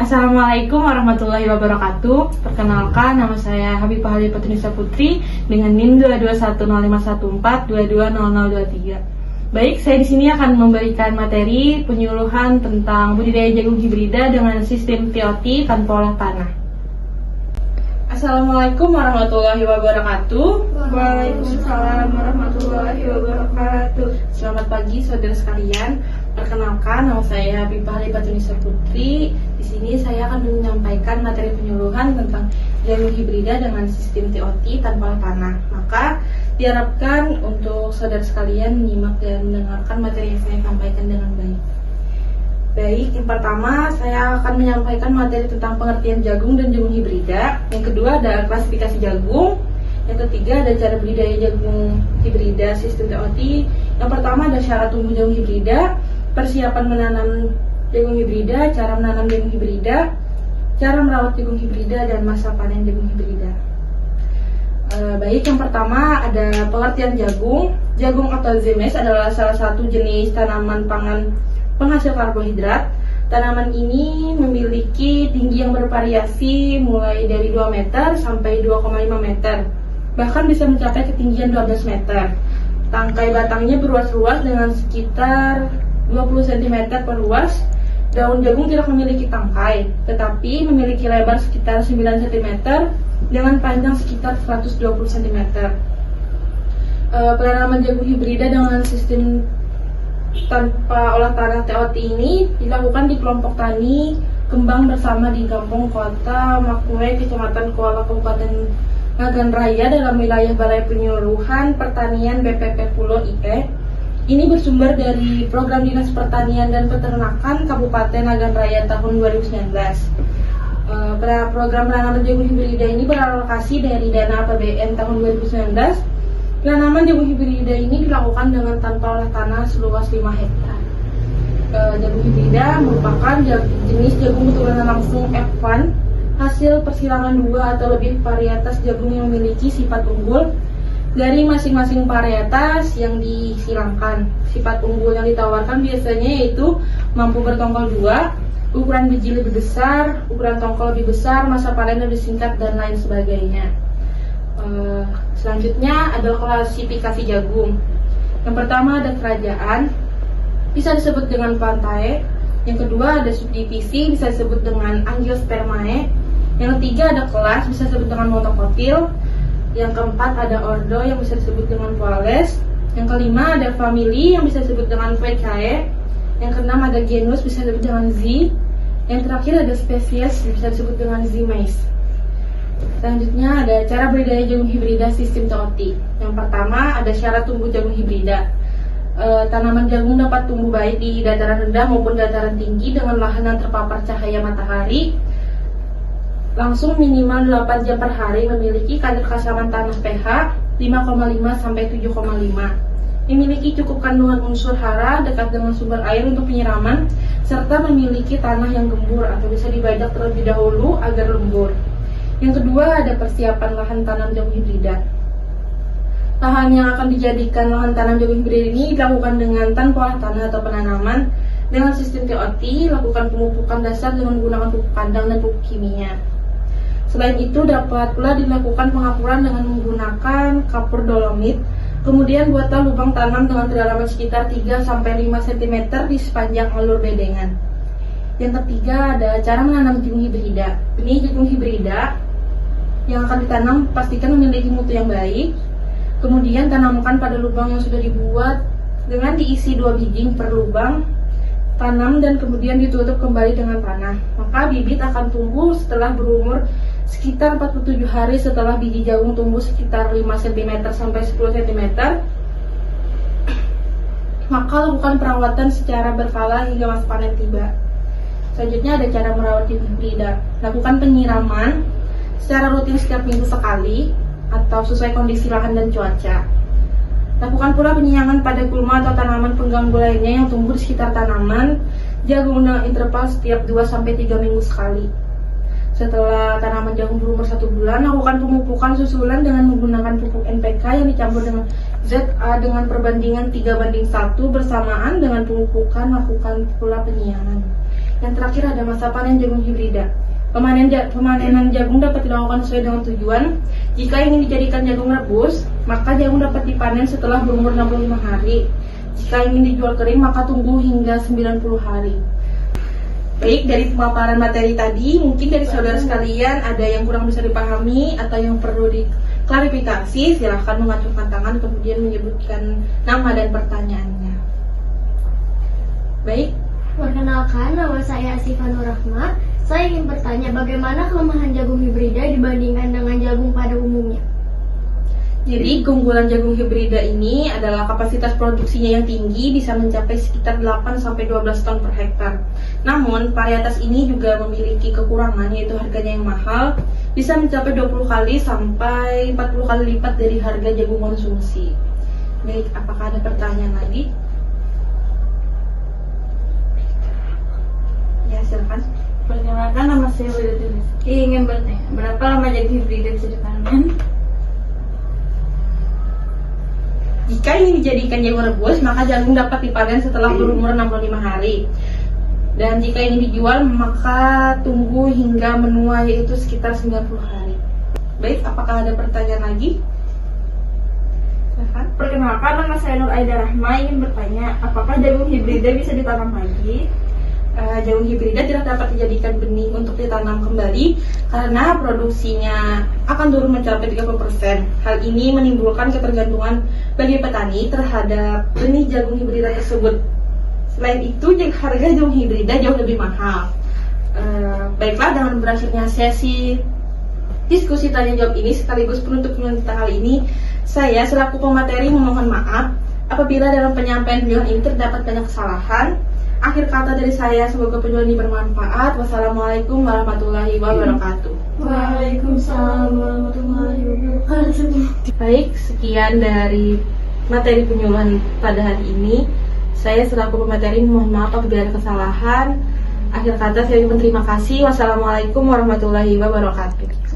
Assalamualaikum warahmatullahi wabarakatuh. Perkenalkan, nama saya Habibah Hali Patunisa Putri dengan NIM 2214514220023. Baik, saya di sini akan memberikan materi penyuluhan tentang budidaya jagung hibrida dengan sistem TOT tanpa olah tanah. Assalamualaikum warahmatullahi wabarakatuh. Waalaikumsalam warahmatullahi wabarakatuh. Selamat pagi saudara sekalian. Perkenalkan, nama saya Habibah Hali Patunisa Putri. Di sini saya akan menyampaikan materi penyuluhan tentang jagung hibrida dengan sistem TOT tanpa olah tanah. Maka diharapkan untuk saudara sekalian menyimak dan mendengarkan materi yang saya sampaikan dengan baik. Baik, yang pertama saya akan menyampaikan materi tentang pengertian jagung dan jagung hibrida. Yang kedua ada klasifikasi jagung. Yang ketiga ada cara budidaya jagung hibrida sistem TOT. Yang pertama ada syarat tumbuh jagung hibrida, persiapan menanam jagung hibrida, cara menanam jagung hibrida, cara merawat jagung hibrida, dan masa panen jagung hibrida. Baik, yang pertama ada pengertian jagung. Jagung atau zemes adalah salah satu jenis tanaman pangan penghasil karbohidrat. Tanaman ini memiliki tinggi yang bervariasi mulai dari 2 meter sampai 2,5 meter. Bahkan bisa mencapai ketinggian 12 meter. Tangkai batangnya berluas-luas dengan sekitar 20 cm per luas. Daun jagung tidak memiliki tangkai, tetapi memiliki lebar sekitar 9 cm dengan panjang sekitar 120 cm. Penanaman jagung hibrida dengan sistem tanpa olah tanah TOT ini dilakukan di kelompok tani kembang bersama di Kampung Kota Makmur, Kecamatan Kuala, Kabupaten Nagan Raya dalam wilayah Balai Penyuluhan Pertanian BPP Pulau IE. Ini bersumber dari Program Dinas Pertanian dan Peternakan Kabupaten Nagan Raya tahun 2019. Program penanaman jagung hibrida ini beralokasi dari dana APBN tahun 2019. Penanaman jagung hibrida ini dilakukan dengan tanpa olah tanah seluas 5 hektar. Jagung hibrida merupakan jenis jagung keturunan langsung F1, hasil persilangan 2 atau lebih varietas jagung yang memiliki sifat unggul dari masing-masing varietas yang disilangkan. Sifat unggul yang ditawarkan biasanya yaitu mampu bertongkol 2, ukuran biji lebih besar, ukuran tongkol lebih besar, masa panen lebih singkat, dan lain sebagainya. Selanjutnya adalah klasifikasi jagung. Yang pertama ada kerajaan, bisa disebut dengan plantae. Yang kedua ada subdivisi, bisa disebut dengan angiospermae. Yang ketiga ada kelas, bisa disebut dengan monocotyl. Yang keempat ada ordo yang bisa disebut dengan Poales. Yang kelima ada family yang bisa disebut dengan Vaicae. Yang keenam ada genus, bisa disebut dengan Z. Yang terakhir ada spesies, bisa disebut dengan Z-mais. Selanjutnya ada cara budidaya jagung hibrida sistem TOT. Yang pertama ada syarat tumbuh jagung hibrida. Tanaman jagung dapat tumbuh baik di dataran rendah maupun dataran tinggi dengan lahan yang terpapar cahaya matahari langsung minimal 8 jam per hari, memiliki kadar keasaman tanah pH 5,5 sampai 7,5, memiliki cukup kandungan unsur hara dekat dengan sumber air untuk penyiraman, serta memiliki tanah yang gembur atau bisa dibajak terlebih dahulu agar lembur. Yang kedua ada persiapan lahan tanam jagung hibrida. Lahan yang akan dijadikan lahan tanam jagung hibrida ini dilakukan dengan tanpa olah tanah atau penanaman dengan sistem TOT. Lakukan pemupukan dasar dengan menggunakan pupuk kandang dan pupuk kimia. Selain itu dapat pula dilakukan pengapuran dengan menggunakan kapur dolomit. Kemudian buatlah lubang tanam dengan kedalaman sekitar 3-5 cm di sepanjang alur bedengan. Yang ketiga ada cara menanam jagung hibrida. Ini jagung hibrida yang akan ditanam pastikan memiliki mutu yang baik. Kemudian tanamkan pada lubang yang sudah dibuat dengan diisi 2 biji per lubang. Tanam dan kemudian ditutup kembali dengan tanah. Maka bibit akan tumbuh setelah berumur sekitar 47 hari setelah biji jagung tumbuh sekitar 5 cm sampai 10 cm. Maka lakukan perawatan secara berkala hingga masa panen tiba. Selanjutnya ada cara merawat jagung hibrida. Lakukan penyiraman secara rutin setiap minggu sekali atau sesuai kondisi lahan dan cuaca. Lakukan pula penyiangan pada gulma atau tanaman pengganggu lainnya yang tumbuh di sekitar tanaman jagung dengan interval setiap 2-3 minggu sekali. Setelah tanaman jagung berumur 1 bulan, lakukan pemupukan susulan dengan menggunakan pupuk NPK yang dicampur dengan ZA dengan perbandingan 3:1 bersamaan dengan pemupukan. Lakukan pula penyiangan. Yang terakhir ada masa panen jagung hibrida. Pemanenan jagung dapat dilakukan sesuai dengan tujuan. Jika ingin dijadikan jagung rebus, maka jagung dapat dipanen setelah berumur 65 hari. Jika ingin dijual kering, maka tunggu hingga 90 hari. Baik, dari pemaparan materi tadi, mungkin dari saudara sekalian ada yang kurang bisa dipahami atau yang perlu diklarifikasi, silahkan mengacungkan tangan kemudian menyebutkan nama dan pertanyaannya. Baik. Perkenalkan, nama saya Asifa Nur Rahma. Saya ingin bertanya bagaimana kelemahan jagung hibrida dibandingkan dengan jagung pada umumnya. Jadi keunggulan jagung hibrida ini adalah kapasitas produksinya yang tinggi, bisa mencapai sekitar 8-12 ton per hektar. Namun varietas ini juga memiliki kekurangan, yaitu harganya yang mahal, bisa mencapai 20 kali sampai 40 kali lipat dari harga jagung konsumsi. Baik, apakah ada pertanyaan lagi? Ya, silakan. Perkenalkan, nama saya Wiladul Rizky. Ingin bertanya, berapa lama jagung hibrida bisa dipanen? Jika ingin dijadikan jagung rebus, maka jagung dapat dipanen setelah berumur 65 hari. Dan jika ingin dijual, maka tunggu hingga menua, yaitu sekitar 90 hari. Baik, apakah ada pertanyaan lagi? Silakan. Perkenalkan, nama saya Nur Aida Rahma. Ingin bertanya, apakah jagung hibrida bisa ditanam lagi? Jagung hibrida tidak dapat dijadikan benih untuk ditanam kembali karena produksinya akan turun mencapai 30%. Hal ini menimbulkan ketergantungan bagi petani terhadap benih jagung hibrida tersebut. Selain itu, harga jagung hibrida jauh lebih mahal. Baiklah, dengan berakhirnya sesi diskusi tanya jawab ini sekaligus penutup kita kali ini, saya selaku pemateri memohon maaf apabila dalam penyampaian penjelasan ini terdapat banyak kesalahan. Akhir kata dari saya, semoga penjelasan ini bermanfaat. Wassalamualaikum warahmatullahi wabarakatuh. Waalaikumsalam warahmatullahi wabarakatuh. Baik, sekian dari materi penyuluhan pada hari ini. Saya selaku pemateri mohon maaf apabila ada kesalahan. Akhir kata saya ucapkan terima kasih. Wassalamualaikum warahmatullahi wabarakatuh.